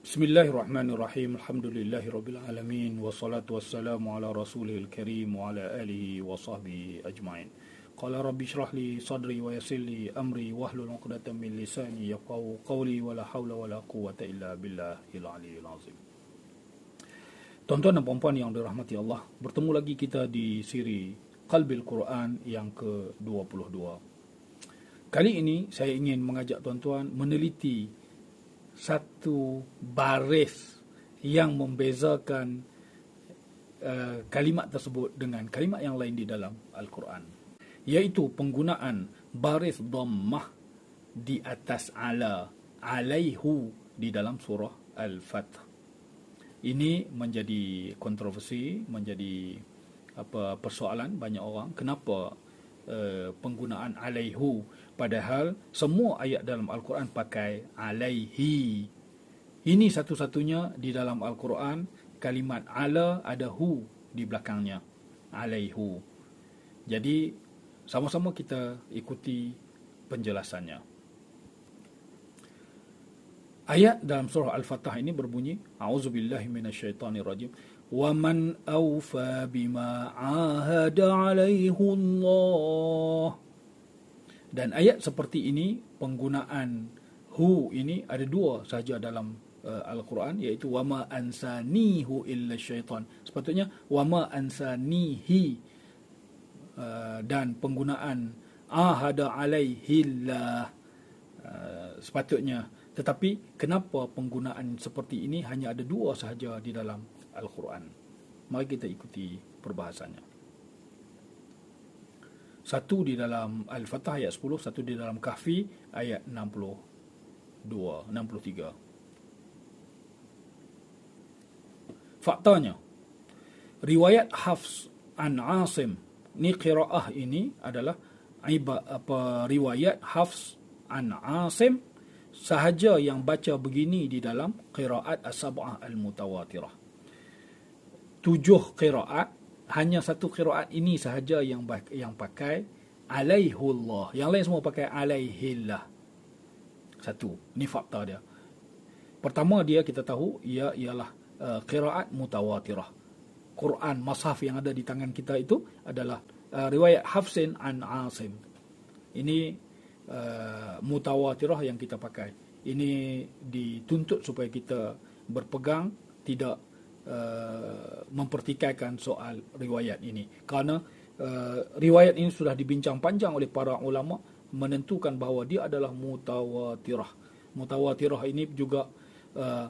Bismillahirrahmanirrahim. Alhamdulillahirabbil alamin wassalatu wassalamu ala rasulil karim wa ala alihi wa sahbihi ajmain. Qala rabbi shrah li sadri wa yassir li amri wahlul 'uqdatam min lisani yafqahu qawli wa la haula wa la quwwata illa billahil aliyyil azim. Tuan-tuan dan puan-puan yang dirahmati Allah, bertemu lagi kita di siri Qalbil Quran yang ke-22. Kali ini saya ingin mengajak tuan-tuan meneliti satu baris yang membezakan kalimat tersebut dengan kalimat yang lain di dalam Al-Quran, iaitu penggunaan baris dhammah di atas ala, alaihu di dalam surah Al-Fath. Ini menjadi kontroversi, menjadi persoalan banyak orang. Kenapa penggunaan alaihu, padahal semua ayat dalam Al-Quran pakai alaihi. Ini satu-satunya di dalam Al-Quran kalimat ala ada hu di belakangnya, alaihu. Jadi sama-sama kita ikuti penjelasannya. Ayat dalam surah Al-Fatah ini berbunyi, a'udzubillahi minasyaitonirrajim, wa man awfa bima ahada alaihi Allah. Dan ayat seperti ini, penggunaan hu ini ada dua saja dalam Al-Quran, iaitu wa ma ansanihu illa syaitan. Sepatutnya wa ma ansanihi, dan penggunaan ahada alaihi Allah sepatutnya. Tetapi kenapa penggunaan seperti ini hanya ada dua sahaja di dalam Al-Quran? Mari kita ikuti perbahasannya. Satu di dalam Al-Fatah ayat 10, satu di dalam Kahfi ayat 63. Faktanya, riwayat Hafs an Asim, ni qiraah ini adalah riwayat Hafs an Asim sahaja yang baca begini di dalam qiraat as-sab'ah al-mutawatirah. 7 qiraat, hanya satu qiraat ini sahaja yang pakai alaihullah. Yang lain semua pakai alaihillah. Satu, ni fakta dia. Pertama dia kita tahu ialah qiraat mutawatirah. Quran mushaf yang ada di tangan kita itu adalah riwayat Hafsin an Asim. Ini mutawatirah yang kita pakai. Ini dituntut supaya kita berpegang, tidak mempertikaikan soal riwayat ini. Kerana riwayat ini sudah dibincang panjang oleh para ulama, menentukan bahawa dia adalah mutawatirah. Mutawatirah ini juga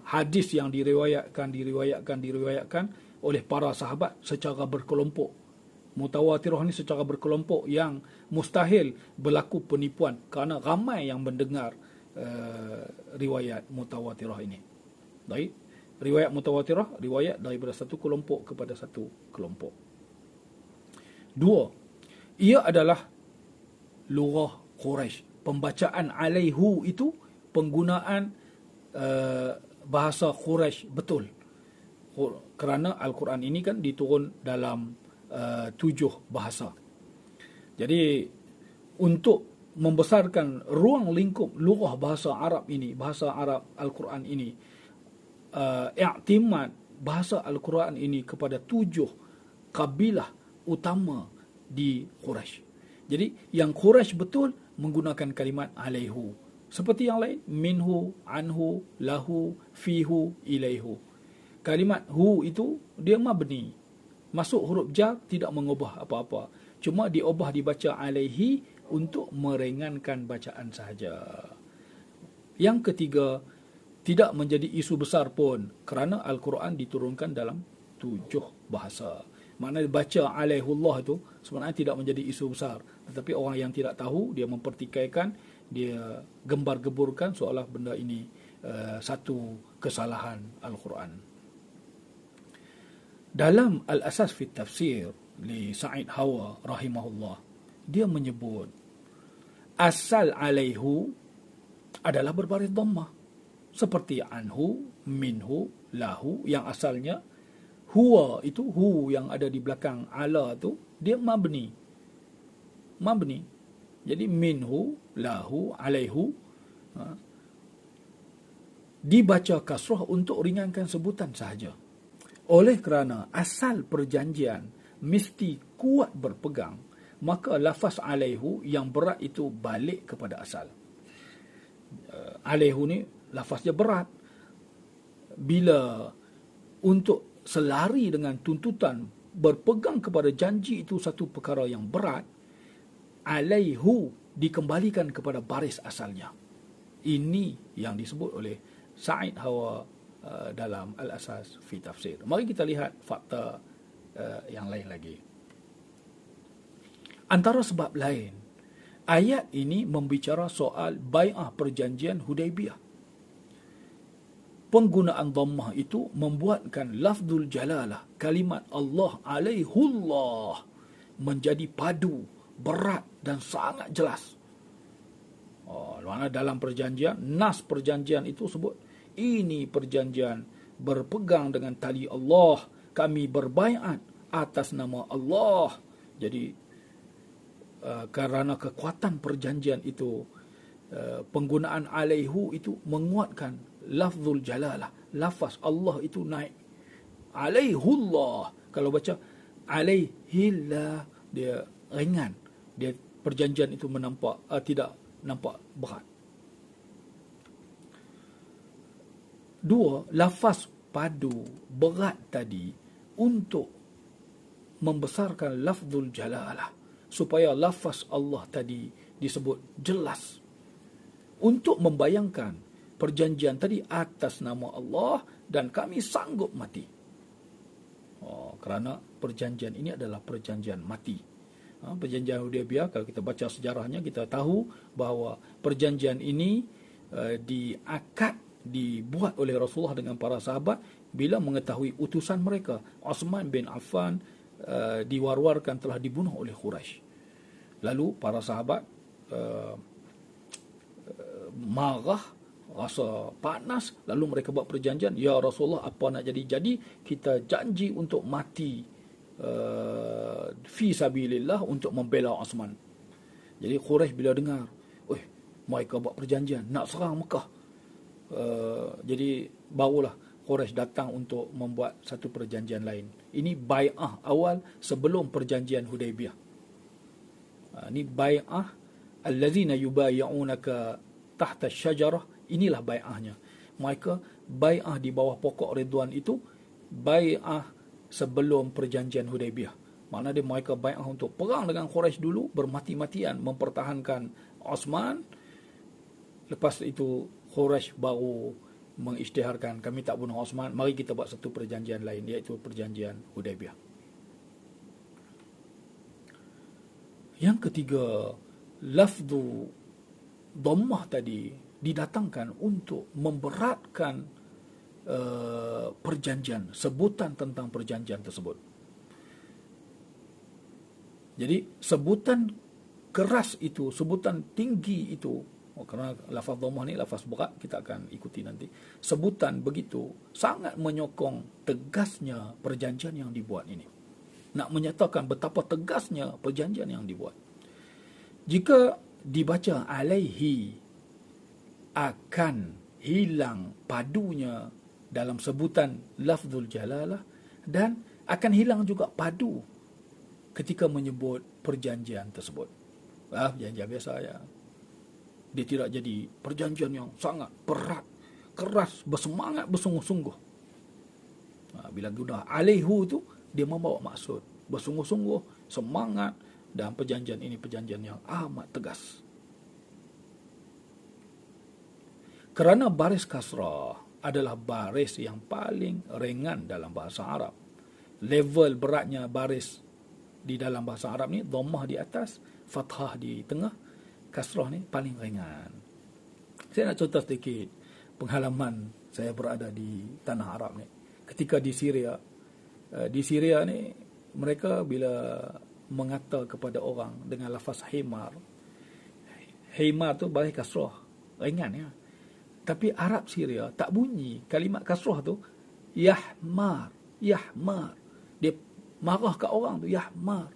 hadis yang diriwayatkan oleh para sahabat secara berkelompok. Mutawatirah ni secara berkelompok yang mustahil berlaku penipuan kerana ramai yang mendengar riwayat mutawatirah ini. Baik, riwayat mutawatirah, riwayat daripada satu kelompok kepada satu kelompok. Dua, ia adalah lughah Quraisy. Pembacaan alaihu itu penggunaan bahasa Quraisy betul. Kerana Al-Quran ini kan diturun dalam 7 bahasa. Jadi untuk membesarkan ruang lingkup lughah bahasa Arab ini, bahasa Arab Al-Quran ini, i'timad bahasa Al-Quran ini kepada 7 kabilah utama di Quraisy. Jadi yang Quraisy betul menggunakan kalimat alaihu. Seperti yang lain, minhu, anhu, lahu, fihu, ilaihu. Kalimat hu itu dia mabni. Masuk huruf jar, tidak mengubah apa-apa. Cuma diubah dibaca alaihi untuk meringankan bacaan sahaja. Yang ketiga, tidak menjadi isu besar pun kerana Al-Quran diturunkan dalam 7 bahasa. Maknanya baca alaihullah itu sebenarnya tidak menjadi isu besar. Tetapi orang yang tidak tahu, dia mempertikaikan, dia gembar-geburkan seolah benda ini satu kesalahan Al-Quran. Dalam Al-Asas fi Tafsir li Sa'id Hawa rahimahullah, dia menyebut asal alaihu adalah berbaris dhammah. Seperti anhu, minhu, lahu, yang asalnya huwa itu, hu yang ada di belakang ala tu, dia mabni. Jadi minhu, lahu, alaihu. dibaca kasrah untuk ringankan sebutan sahaja. Oleh kerana asal perjanjian mesti kuat berpegang, maka lafaz alaihu yang berat itu balik kepada asal. Alaihu ni lafaz dia berat. Bila untuk selari dengan tuntutan berpegang kepada janji itu satu perkara yang berat, alaihu dikembalikan kepada baris asalnya. Ini yang disebut oleh Sa'id Hawa dalam Al-Asas fi Tafsir. Mari kita lihat fakta yang lain lagi. Antara sebab lain, ayat ini membicara soal bai'ah perjanjian Hudaibiyah. Penggunaan dhammah itu membuatkan lafzul jalalah, kalimat Allah alaihullah, menjadi padu, berat dan sangat jelas. Mana dalam perjanjian, nas perjanjian itu sebut, ini perjanjian berpegang dengan tali Allah, kami berbaiat atas nama Allah. Jadi kerana kekuatan perjanjian itu, penggunaan alaihu itu menguatkan lafzul jalalah, lafaz Allah itu naik. Alaihullah, kalau baca alaihillah, dia ringan, dia perjanjian itu tidak nampak berat. Dua, lafaz padu berat tadi untuk membesarkan lafzul jalalah, supaya lafaz Allah tadi disebut jelas, untuk membayangkan perjanjian tadi atas nama Allah dan kami sanggup mati. Kerana perjanjian ini adalah perjanjian mati. Perjanjian Hudaibiyah, kalau kita baca sejarahnya, kita tahu bahawa perjanjian ini dibuat oleh Rasulullah dengan para sahabat bila mengetahui utusan mereka, Uthman bin Affan, diwar-warkan telah dibunuh oleh Quraisy. Lalu para sahabat marah, rasa panas, lalu mereka buat perjanjian, ya Rasulullah, apa nak jadi kita janji untuk mati fi sabilillah, untuk membela Uthman. Jadi Quraisy bila dengar, mereka buat perjanjian nak serang Mekah, jadi barulah Quraisy datang untuk membuat satu perjanjian lain. Ini bai'ah awal sebelum perjanjian Hudaibiyah. Ini bai'ah allazina yubayi'unaka tahta syajarah, inilah bai'ahnya. Mereka bai'ah di bawah pokok Ridwan itu, bai'ah sebelum perjanjian Hudaibiyah. Maknanya dia mereka bai'ah untuk perang dengan Quraisy dulu, bermati-matian mempertahankan Uthman. Lepas itu Quraisy baru mengisytiharkan, kami tak bunuh Uthman, mari kita buat satu perjanjian lain, iaitu perjanjian Hudaibiyah. Yang ketiga, lafzu dhammah tadi didatangkan untuk memberatkan perjanjian, sebutan tentang perjanjian tersebut. Jadi sebutan keras itu, sebutan tinggi itu, kerana lafaz dhammah ni lafaz berat, kita akan ikuti nanti. Sebutan begitu sangat menyokong tegasnya perjanjian yang dibuat ini. Nak menyatakan betapa tegasnya perjanjian yang dibuat. Jika dibaca alaihi, akan hilang padunya dalam sebutan lafzul jalalah, dan akan hilang juga padu ketika menyebut perjanjian tersebut. Perjanjian biasa ya. Dia tidak jadi perjanjian yang sangat berat, keras, bersemangat, bersungguh-sungguh. Bila sudah alaihu itu, dia membawa maksud bersungguh-sungguh, semangat, dan perjanjian ini perjanjian yang amat tegas. Kerana baris kasrah adalah baris yang paling ringan dalam bahasa Arab. Level beratnya baris di dalam bahasa Arab ni, dhammah di atas, fathah di tengah, kasrah ni paling ringan. Saya nak contoh sedikit pengalaman saya berada di tanah Arab ni. Ketika di Syria ni, mereka bila mengata kepada orang dengan lafaz himar tu baris kasrah, ringan ya. Tapi Arab Syria tak bunyi kalimat kasrah tu yahmar. Dia marah kat orang tu, yahmar.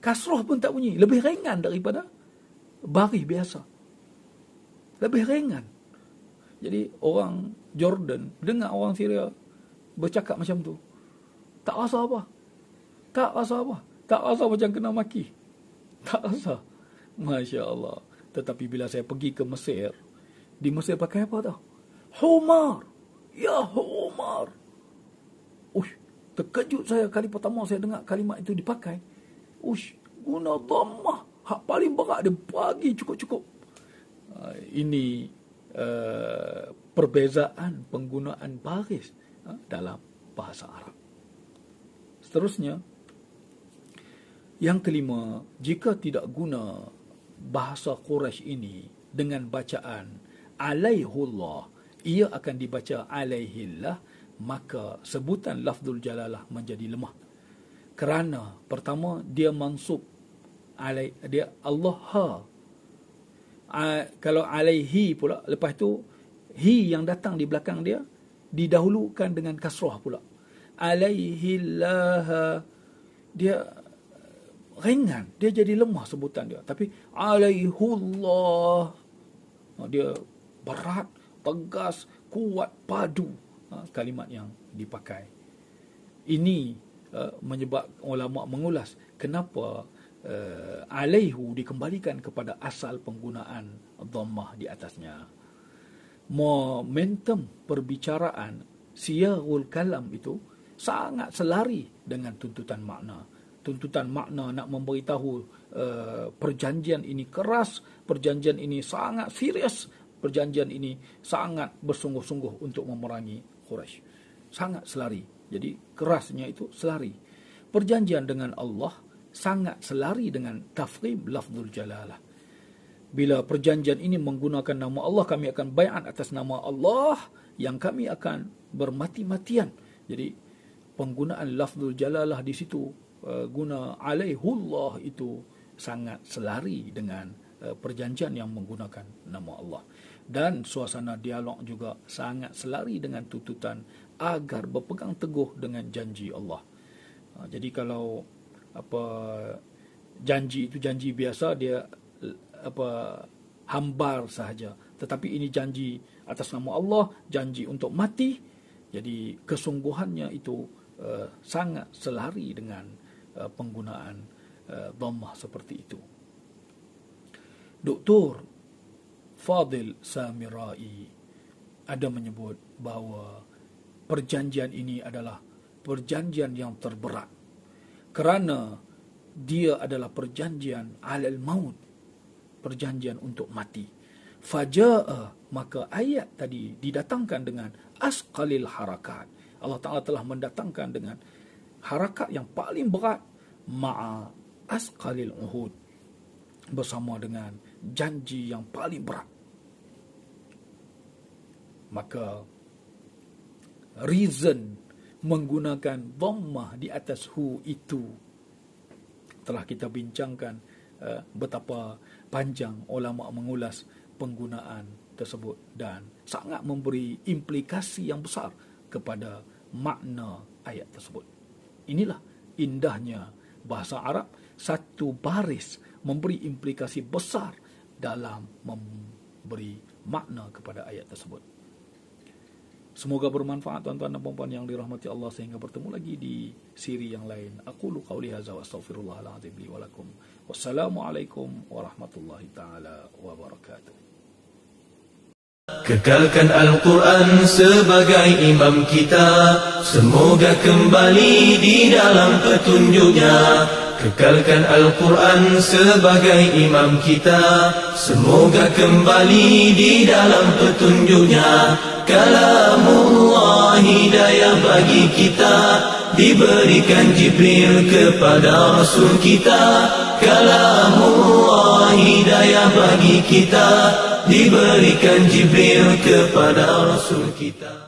Kasrah pun tak bunyi, lebih ringan daripada baris biasa. Lebih ringan. Jadi orang Jordan dengar orang Syria bercakap macam tu, tak rasa apa. Tak rasa apa. Tak rasa macam kena maki. Tak rasa. Masya Allah. Tetapi bila saya pergi ke Mesir, di Mesir pakai apa tau? Humar. Ya Humar. Ush, terkejut saya kali pertama saya dengar kalimat itu dipakai. Ush, guna dhammah. Hak paling berat dia bagi cukup-cukup. Ini perbezaan penggunaan baris dalam bahasa Arab. Seterusnya, yang kelima, jika tidak guna bahasa Quraisy ini dengan bacaan alaihullah, ia akan dibaca alaihillah, maka sebutan lafzul jalalah menjadi lemah. Kerana pertama dia mansub dia Allah ha. Kalau alaihi pula, lepas tu hi yang datang di belakang dia didahulukan dengan kasrah pula. Alaihillah, dia ringan, dia jadi lemah sebutan dia. Tapi alaihullah, dia berat, tegas, kuat, padu kalimat yang dipakai. Ini menyebabkan ulama mengulas kenapa alaihu dikembalikan kepada asal penggunaan dhammah di atasnya. Momentum perbicaraan, siyagul kalam itu sangat selari dengan tuntutan makna. Tuntutan makna nak memberitahu perjanjian ini keras, perjanjian ini sangat serius, perjanjian ini sangat bersungguh-sungguh untuk memerangi Quraisy. Sangat selari. Jadi kerasnya itu selari. Perjanjian dengan Allah sangat selari dengan tafkhim lafzul jalalah. Bila perjanjian ini menggunakan nama Allah, kami akan bai'at atas nama Allah yang kami akan bermati-matian. Jadi penggunaan lafzul jalalah di situ, guna alaihullah itu sangat selari dengan perjanjian yang menggunakan nama Allah. Dan suasana dialog juga sangat selari dengan tuntutan agar berpegang teguh dengan janji Allah. Jadi kalau janji itu janji biasa, dia hambar sahaja. Tetapi ini janji atas nama Allah, janji untuk mati. Jadi kesungguhannya itu sangat selari dengan penggunaan dhammah seperti itu. Dr. Fadil Samirai ada menyebut bahawa perjanjian ini adalah perjanjian yang terberat, kerana dia adalah perjanjian alal maut, perjanjian untuk mati. Faja'a, maka ayat tadi didatangkan dengan asqalil harakat. Allah Ta'ala telah mendatangkan dengan harakat yang paling berat, ma'a asqalil uhud, bersama dengan janji yang paling berat. Maka reason menggunakan dhammah di atas hu itu telah kita bincangkan betapa panjang ulama mengulas penggunaan tersebut dan sangat memberi implikasi yang besar kepada makna ayat tersebut. Inilah indahnya bahasa Arab, satu baris memberi implikasi besar dalam memberi makna kepada ayat tersebut. Semoga bermanfaat tuan-tuan dan puan-puan yang dirahmati Allah, sehingga bertemu lagi di siri yang lain. Aqulu qawli hadza wa astaghfirullahal azim li wa lakum. Wassalamualaikum warahmatullahi taala wabarakatuh. Kekalkan Al-Quran sebagai imam kita, semoga kembali di dalam petunjuknya. Kekalkan Al-Quran sebagai imam kita, semoga kembali di dalam petunjuknya. Kalamullah hidayah bagi kita, diberikan Jibril kepada Rasul kita. Kalamullah hidayah bagi kita, diberikan Jibril kepada Rasul kita.